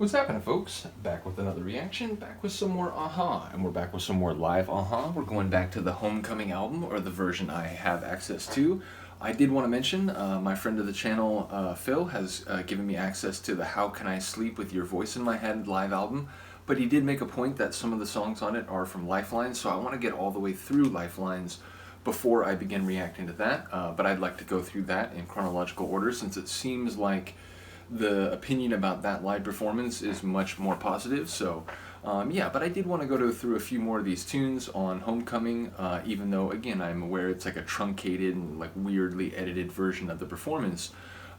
What's happening, folks? Back with another reaction, back with some more Aha, and we're back with some more live Aha. We're going back to the Homecoming album, or the version I have access to. I did want to mention, my friend of the channel, Phil, has given me access to the How Can I Sleep With Your Voice in My Head live album, but he did make a point that some of the songs on it are from Lifelines, so I want to get all the way through Lifelines before I begin reacting to that, but I'd like to go through that in chronological order since it seems like the opinion about that live performance is much more positive. So yeah, but I did want to go through a few more of these tunes on Homecoming, even though again I'm aware it's like a truncated and like weirdly edited version of the performance.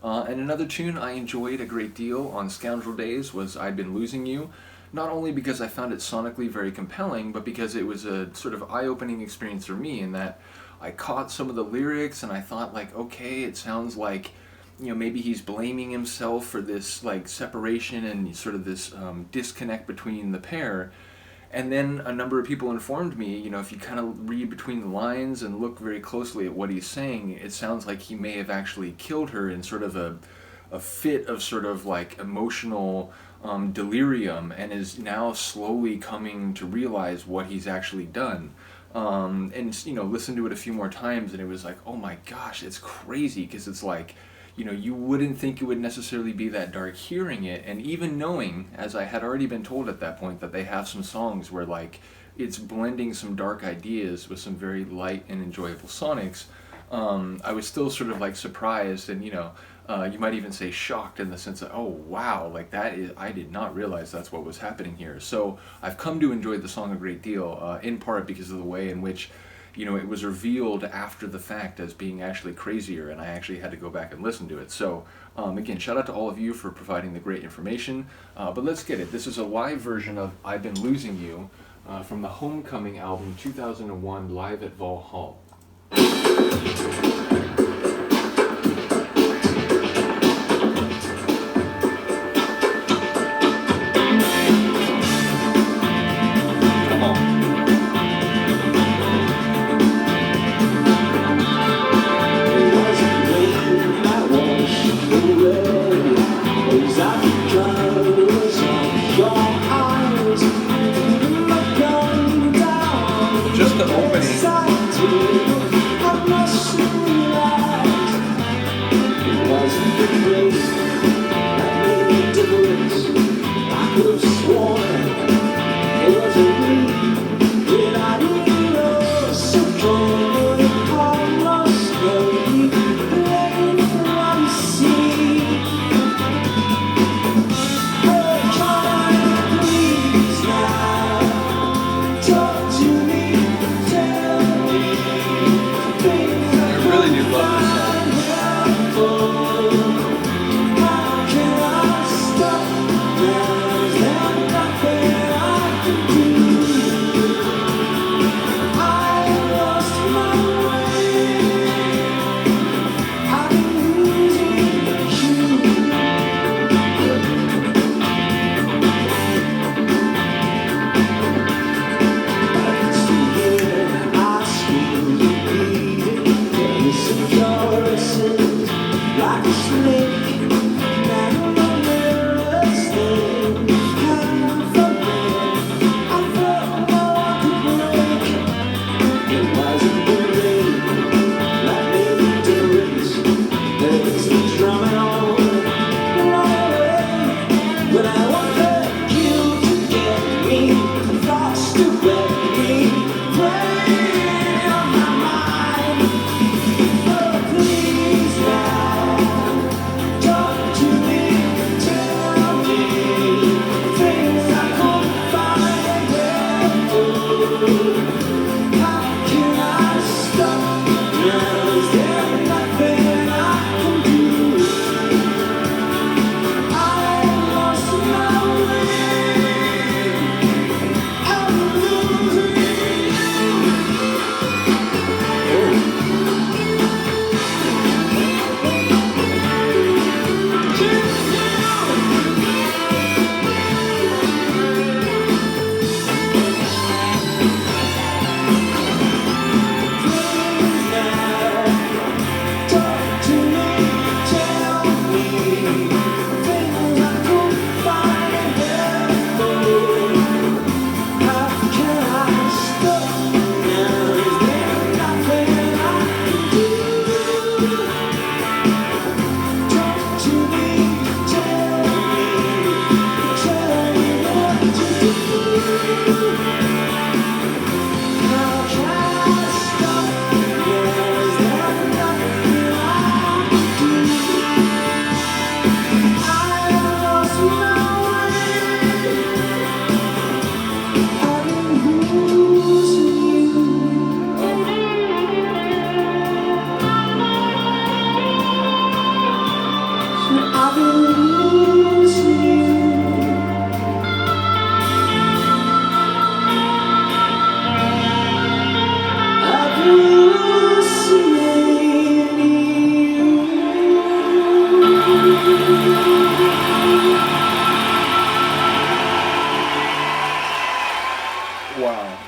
And another tune I enjoyed a great deal on Scoundrel Days was I've Been Losing You, not only because I found it sonically very compelling, but because it was a sort of eye-opening experience for me in that I caught some of the lyrics and I thought like, okay, it sounds like, you know, maybe he's blaming himself for this like separation and sort of this disconnect between the pair. And then a number of people informed me, you know, if you kind of read between the lines and look very closely at what he's saying, it sounds like he may have actually killed her in sort of a fit of sort of like emotional delirium, and is now slowly coming to realize what he's actually done. And, you know, listened to it a few more times and it was like, oh my gosh, it's crazy, because it's like, you know, you wouldn't think it would necessarily be that dark hearing it, and even knowing, as I had already been told at that point, that they have some songs where like it's blending some dark ideas with some very light and enjoyable sonics, I was still sort of like surprised and, you know, you might even say shocked, in the sense of, oh wow, like that is, I did not realize that's what was happening here. So I've come to enjoy the song a great deal, in part because of the way in which, you know, it was revealed after the fact as being actually crazier, and I actually had to go back and listen to it. So again, shout out to all of you for providing the great information, but let's get it. This is a live version of I've Been Losing You from the Homecoming album 2001, live at Vallhall. Just the opening.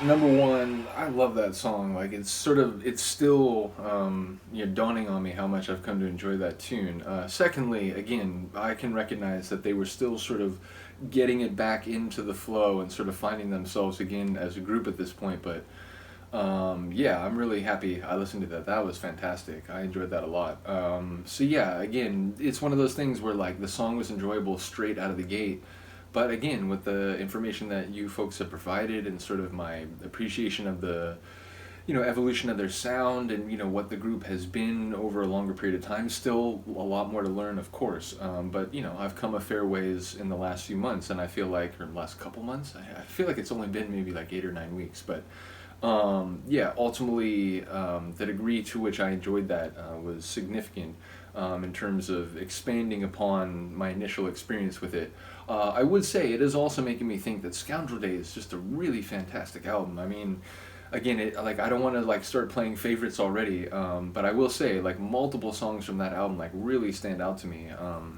Number one, I love that song. Like it's still dawning on me how much I've come to enjoy that tune. Secondly, again, I can recognize that they were still sort of getting it back into the flow and sort of finding themselves again as a group at this point. But yeah, I'm really happy I listened to that. That was fantastic. I enjoyed that a lot. So yeah, again, it's one of those things where like the song was enjoyable straight out of the gate. But again, with the information that you folks have provided and sort of my appreciation of the, evolution of their sound and, what the group has been over a longer period of time, still a lot more to learn, of course. But, I've come a fair ways in the last few months, and I feel like, or last couple months, I feel like it's only been maybe like 8 or 9 weeks. But yeah, ultimately, the degree to which I enjoyed that was significant in terms of expanding upon my initial experience with it. I would say it is also making me think that Scoundrel Days is just a really fantastic album. I mean, again, I don't want to like start playing favorites already, but I will say like multiple songs from that album like really stand out to me.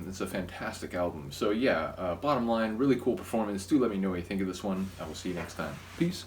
It's a fantastic album. So yeah, bottom line, really cool performance. Do let me know what you think of this one. I will see you next time. Peace.